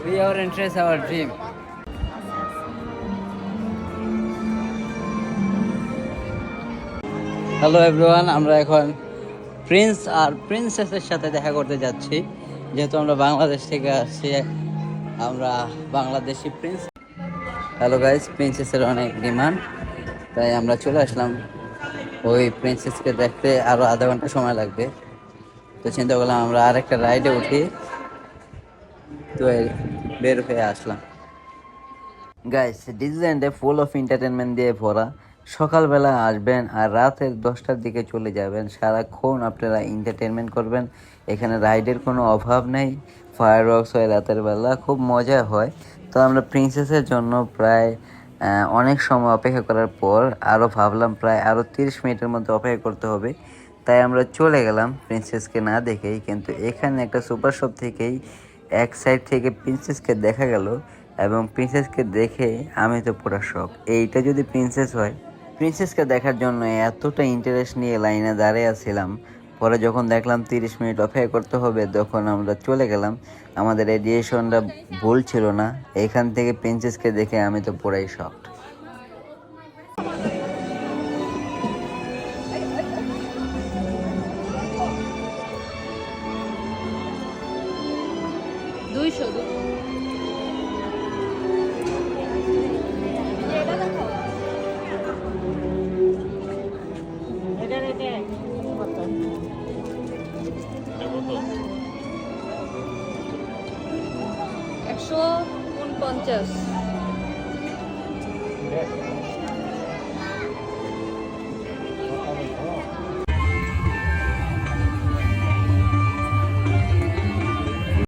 We our interest, our dream. Hello everyone, আমরা এখন Prince আর প্রিন্সেসের সাথে দেখা করতে যাচ্ছি। যেহেতু আমরা বাংলাদেশ থেকে আসছি, আমরা বাংলাদেশি প্রিন্স। হ্যালো গাইস, প্রিন্সেসের অনেক ডিমান্ড, তাই আমরা চলে আসলাম। ওই প্রিন্সেসকে দেখতে আরও আধা ঘন্টা সময় লাগবে, তো চিন্তা করলাম আমরা আরেকটা রাইডে উঠি, তো বের হয়ে আসলাম। গাইস, ডিজনিল্যান্ডে ফুল অফ এন্টারটেনমেন্ট দিয়ে ভরা। সকালবেলা আসবেন আর রাতের 10টার দিকে চলে যাবেন, সারাক্ষণ আপনারা এন্টারটেনমেন্ট করবেন। এখানে রাইডের কোনো অভাব নেই, ফায়ার ওয়ার্কস হয় রাতের বেলা, খুব মজা হয়। তো আমরা প্রিন্সেসের জন্য প্রায় অনেক সময় অপেক্ষা করার পর আরও ভাবলাম প্রায় আরও 30 মিনিটের মধ্যে অপেক্ষা করতে হবে, তাই আমরা চলে গেলাম প্রিন্সেসকে না দেখেই। কিন্তু এখানে একটা সুপার শপ থেকেই এক সাইড থেকে প্রিন্সেসকে দেখা গেল, এবং প্রিন্সেসকে দেখে আমি তো পুরো শক। এইটা যদি প্রিন্সেস হয়! প্রিন্সেসকে দেখার জন্য এতটা ইন্টারেস্ট নিয়ে লাইনে দাঁড়িয়ে আছিলাম, পরে যখন দেখলাম 30 মিনিট অপেক্ষা করতে হবে, তখন আমরা চলে গেলাম। আমাদের এই ডিসিশনটা ভুল ছিল না। এখান থেকে প্রিন্সেসকে দেখে আমি তো পুরাই শক। 200 149।